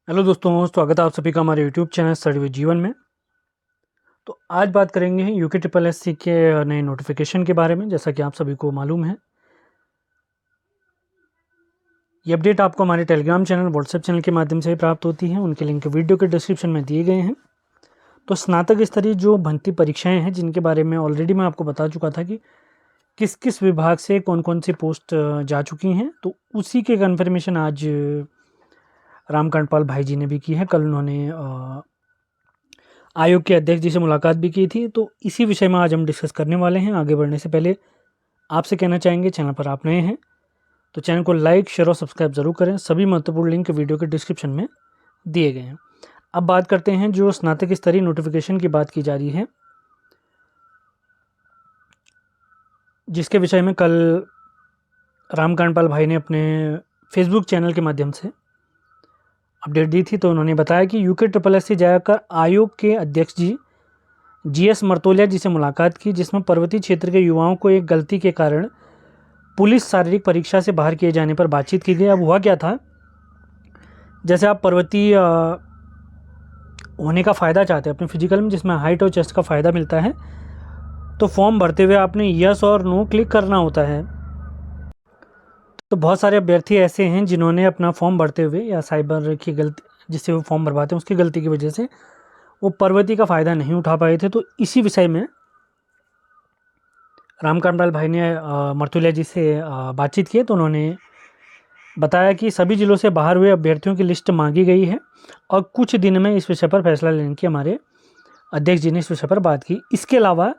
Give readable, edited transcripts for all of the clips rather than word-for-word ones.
Hello दोस्तों, स्वागत है आप सभी का हमारे यूट्यूब चैनल स्टडी विद जीवन में। तो आज बात करेंगे यूके ट्रिपल एस सी के नए नोटिफिकेशन के बारे में। जैसा कि आप सभी को मालूम है, ये अपडेट आपको हमारे टेलीग्राम चैनल, व्हाट्सएप चैनल के माध्यम से प्राप्त होती है। उनके लिंक वीडियो के डिस्क्रिप्शन में दिए गए हैं। तो स्नातक स्तरीय जो भर्ती परीक्षाएँ हैं, जिनके बारे में ऑलरेडी मैं आपको बता चुका था कि किस किस विभाग से कौन कौन सी पोस्ट जा चुकी हैं, तो उसी के कन्फर्मेशन आज रामकांत पाल भाई जी ने भी की है। कल उन्होंने आयोग के अध्यक्ष जी से मुलाकात भी की थी। तो इसी विषय में आज हम डिस्कस करने वाले हैं। आगे बढ़ने से पहले आपसे कहना चाहेंगे, चैनल पर आप नए हैं तो चैनल को लाइक, शेयर और सब्सक्राइब जरूर करें। सभी महत्वपूर्ण लिंक वीडियो के डिस्क्रिप्शन में दिए गए हैं। अब बात करते हैं जो स्नातक स्तरीय नोटिफिकेशन की बात की जा रही है, जिसके विषय में कल रामकांत पाल भाई ने अपने फेसबुक चैनल के माध्यम से अपडेट दी थी। तो उन्होंने बताया कि यूके ट्रिपल एस से जाकर आयोग के अध्यक्ष जी जीएस मर्तोलिया जी से मुलाकात की, जिसमें पर्वतीय क्षेत्र के युवाओं को एक गलती के कारण पुलिस शारीरिक परीक्षा से बाहर किए जाने पर बातचीत की गई। अब हुआ क्या था, जैसे आप पर्वतीय होने का फ़ायदा चाहते हैं अपने फिजिकल में, जिसमें हाइट और चेस्ट का फ़ायदा मिलता है, तो फॉर्म भरते हुए आपने यस और नो क्लिक करना होता है। तो बहुत सारे अभ्यर्थी ऐसे हैं जिन्होंने अपना फॉर्म भरते हुए या साइबर की गलती, जिससे वो फॉर्म भरवाते हैं उसकी गलती की वजह से वो पर्वतीय का फ़ायदा नहीं उठा पाए थे। तो इसी विषय में रामकांत पाल भाई ने मर्तुलिया जी से बातचीत की। तो उन्होंने बताया कि सभी जिलों से बाहर हुए अभ्यर्थियों की लिस्ट मांगी गई है और कुछ दिन में इस विषय पर फैसला लेने की हमारे अध्यक्ष जी ने इस विषय पर बात की। इसके अलावा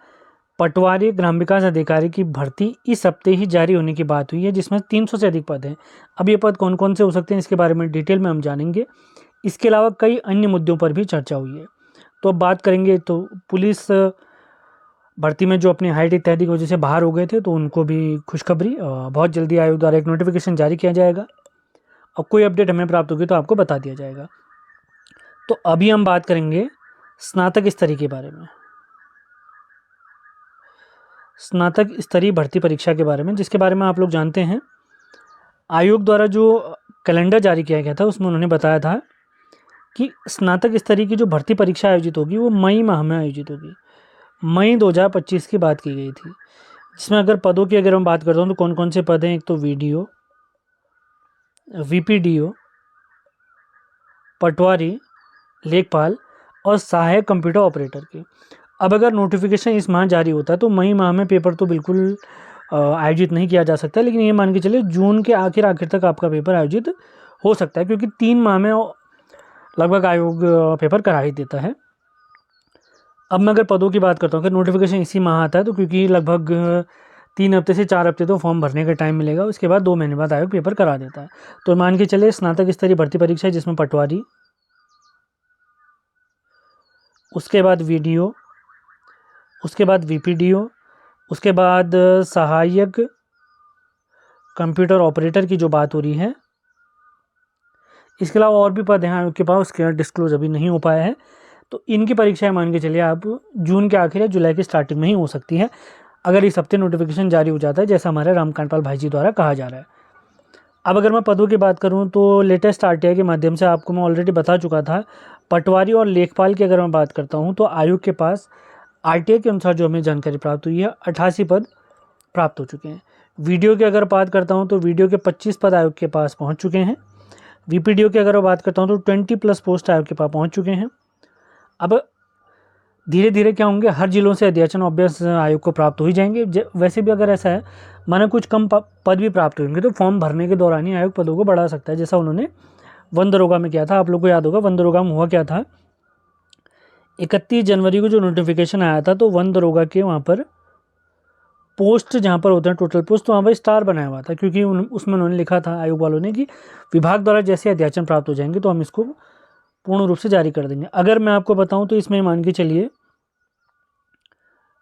पटवारी ग्राम विकास अधिकारी की भर्ती इस हफ्ते ही जारी होने की बात हुई है, जिसमें 300 से अधिक पद हैं। अब ये पद कौन कौन से हो सकते हैं, इसके बारे में डिटेल में हम जानेंगे। इसके अलावा कई अन्य मुद्दों पर भी चर्चा हुई है। तो अब बात करेंगे तो पुलिस भर्ती में जो अपनी हाइट इत्यादि की वजह से बाहर हो गए थे, तो उनको भी खुशखबरी, बहुत जल्दी आयोग द्वारा एक नोटिफिकेशन जारी किया जाएगा और कोई अपडेट हमें प्राप्त होगी तो आपको बता दिया जाएगा। तो अभी हम बात करेंगे स्नातक स्तरीय के बारे में, स्नातक स्तरीय भर्ती परीक्षा के बारे में, जिसके बारे में आप लोग जानते हैं आयोग द्वारा जो कैलेंडर जारी किया गया था उसमें उन्होंने बताया था कि स्नातक स्तरीय की जो भर्ती परीक्षा आयोजित होगी वो मई माह में आयोजित होगी। मई 2025 की बात की गई थी, जिसमें अगर पदों की अगर मैं बात करता हूँ तो कौन कौन से पद हैं, एक तो वीडियो, वीपीडीओ, पटवारी, लेखपाल और सहायक कंप्यूटर ऑपरेटर के। अब अगर नोटिफिकेशन इस माह जारी होता है तो मई माह में पेपर तो बिल्कुल आयोजित नहीं किया जा सकता, लेकिन ये मान के चलिए जून के आखिर तक आपका पेपर आयोजित हो सकता है, क्योंकि 3 माह में लगभग आयोग पेपर करा ही देता है। अब मैं अगर पदों की बात करता हूँ कि नोटिफिकेशन इसी माह आता है, तो क्योंकि लगभग 3 हफ्ते से 4 हफ्ते तो फॉर्म भरने का टाइम मिलेगा, उसके बाद 2 महीने बाद आयोग पेपर करा देता है। तो मान के चले स्नातक स्तरीय भर्ती परीक्षा है, जिसमें पटवारी, उसके बाद वीडियो, उसके बाद वीपीडीओ, उसके बाद सहायक कंप्यूटर ऑपरेटर की जो बात हो रही है। इसके अलावा और भी पद हैं आयोग के पास, उसके डिस्क्लोज अभी नहीं हो पाया है। तो इनकी परीक्षाएं मान के चलिए आप जून के आखिर या जुलाई की स्टार्टिंग में ही हो सकती है, अगर इस हफ्ते नोटिफिकेशन जारी हो जाता है, जैसा हमारे रामकांत पाल भाई जी द्वारा कहा जा रहा है। अब अगर मैं पदों की बात करूं तो लेटेस्ट आरटीआई के माध्यम से आपको मैं ऑलरेडी बता चुका था। पटवारी और लेखपाल की अगर मैं बात करता हूं तो आयोग के पास आरटीआई के अनुसार जो हमें जानकारी प्राप्त हुई है 88 पद प्राप्त हो चुके हैं। वीडियो की अगर बात करता हूं तो वीडियो के 25 पद आयोग के पास पहुंच चुके हैं। वीपीडीओ की अगर मैं बात करता हूं तो 20+ पोस्ट आयोग के पास पहुंच चुके हैं। अब धीरे धीरे क्या होंगे, हर जिलों से अध्याचन अभ्यास आयोग को प्राप्त हो ही जाएंगे। वैसे भी अगर ऐसा है, माना कुछ कम पद भी प्राप्त होंगे तो फॉर्म भरने के दौरान ही आयोग पदों को बढ़ा सकता है, जैसा उन्होंने वन दरोगा में किया था। आप लोग को याद होगा वन दरोगा में हुआ क्या था, 31 जनवरी को जो नोटिफिकेशन आया था, तो वन दरोगा के वहाँ पर पोस्ट जहाँ पर होते हैं टोटल पोस्ट, तो वहाँ पर स्टार बनाया हुआ था, क्योंकि उसमें उन्होंने लिखा था आयोग वालों ने कि विभाग द्वारा जैसे अध्याचन प्राप्त हो जाएंगे तो हम इसको पूर्ण रूप से जारी कर देंगे। अगर मैं आपको बताऊं तो इसमें मान के चलिए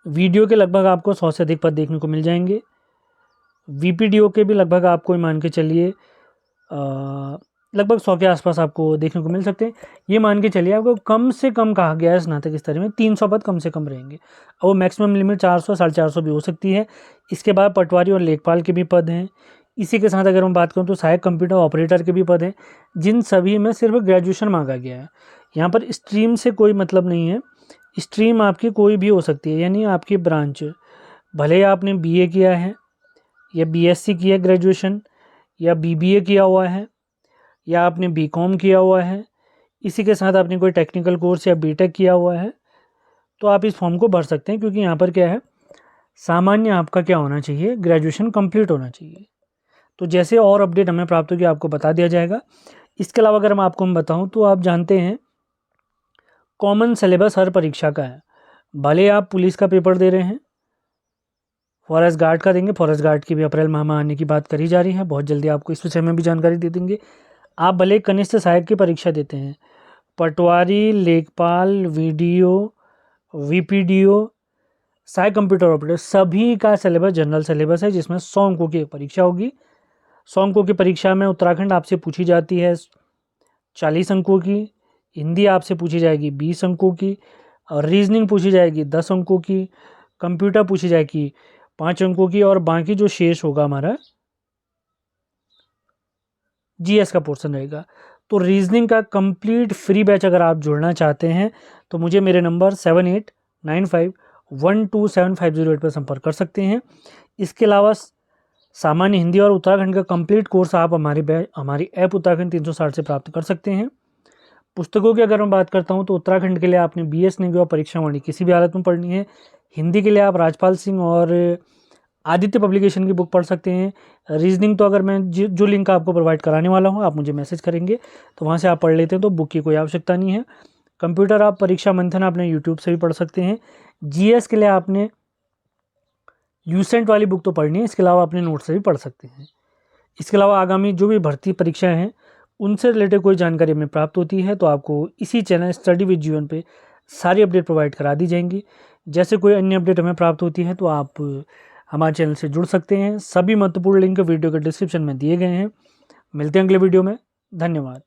वीडियो के लगभग आपको 100 से अधिक पद देखने को मिल जाएंगे। वीपीडीओ के भी लगभग आपको मान के चलिए लगभग 100 के आसपास आपको देखने को मिल सकते हैं। ये मान के चलिए आपको कम से कम कहा गया है स्नातक स्तर में 300 पद कम से कम रहेंगे, और वो मैक्सिमम लिमिट 400 450 भी हो सकती है। इसके बाद पटवारी और लेखपाल के भी पद हैं। इसी के साथ अगर मैं बात करूँ तो सहायक कंप्यूटर ऑपरेटर के भी पद हैं, जिन सभी में सिर्फ ग्रेजुएशन मांगा गया है। यहाँ पर स्ट्रीम से कोई मतलब नहीं है, स्ट्रीम आपकी कोई भी हो सकती है, यानी आपकी ब्रांच भले आपने बीए किया है या बीएससी किया ग्रेजुएशन या बीबीए किया हुआ है या आपने बीकॉम किया हुआ है, इसी के साथ आपने कोई टेक्निकल कोर्स या बीटेक किया हुआ है, तो आप इस फॉर्म को भर सकते हैं। क्योंकि यहाँ पर क्या है, सामान्य आपका क्या होना चाहिए, ग्रेजुएशन कंप्लीट होना चाहिए। तो जैसे और अपडेट हमें प्राप्त होगी आपको बता दिया जाएगा। इसके अलावा अगर मैं आपको बताऊं तो आप जानते हैं कॉमन सिलेबस हर परीक्षा का है। भले आप पुलिस का पेपर दे रहे हैं, फॉरेस्ट गार्ड का देंगे, फॉरेस्ट गार्ड की भी अप्रैल माह में आने की बात करी जा रही है, बहुत जल्दी आपको इस विषय में भी जानकारी दे देंगे। आप भले कनिष्ठ सहायक की परीक्षा देते हैं, पटवारी, लेखपाल, वीडीओ, वीपीडीओ, सहायक कंप्यूटर ऑपरेटर, सभी का सिलेबस जनरल सिलेबस है, जिसमें 100 अंकों की एक परीक्षा होगी। 100 अंकों की परीक्षा में उत्तराखंड आपसे पूछी जाती है 40 अंकों की, हिंदी आपसे पूछी जाएगी 20 अंकों की, और रीजनिंग पूछी जाएगी 10 अंकों की, कंप्यूटर पूछी जाएगी 5 अंकों की, और बाकी जो शेष होगा हमारा जीएस का पोर्शन रहेगा। तो रीजनिंग का कंप्लीट फ्री बैच अगर आप जुड़ना चाहते हैं तो मुझे मेरे नंबर 7895127508 पर संपर्क कर सकते हैं। इसके अलावा सामान्य हिंदी और उत्तराखंड का कंप्लीट कोर्स आप हमारी ऐप उत्तराखंड 360 से प्राप्त कर सकते हैं। पुस्तकों की अगर मैं बात करता हूं तो उत्तराखंड के लिए आपने BS नेगी और परीक्षा वाणी किसी भी हालत में पढ़नी है। हिंदी के लिए आप राजपाल सिंह और आदित्य पब्लिकेशन की बुक पढ़ सकते हैं। रीजनिंग तो अगर मैं जो लिंक आपको प्रोवाइड कराने वाला हूँ, आप मुझे मैसेज करेंगे तो वहाँ से आप पढ़ लेते हैं, तो बुक की कोई आवश्यकता नहीं है। कंप्यूटर आप परीक्षा मंथन आपने यूट्यूब से भी पढ़ सकते हैं। GS के लिए आपने यूसेंट वाली बुक तो पढ़नी है, इसके अलावा अपने नोट से भी पढ़ सकते हैं। इसके अलावा आगामी जो भी भर्ती परीक्षाएं हैं उनसे रिलेटेड कोई जानकारी हमें प्राप्त होती है तो आपको इसी चैनल स्टडी विद जीवन पे सारी अपडेट प्रोवाइड करा दी जाएंगी। जैसे कोई अन्य अपडेट हमें प्राप्त होती है तो आप हमारे चैनल से जुड़ सकते हैं। सभी महत्वपूर्ण लिंक वीडियो के डिस्क्रिप्शन में दिए गए हैं। मिलते हैं अगले वीडियो में। धन्यवाद।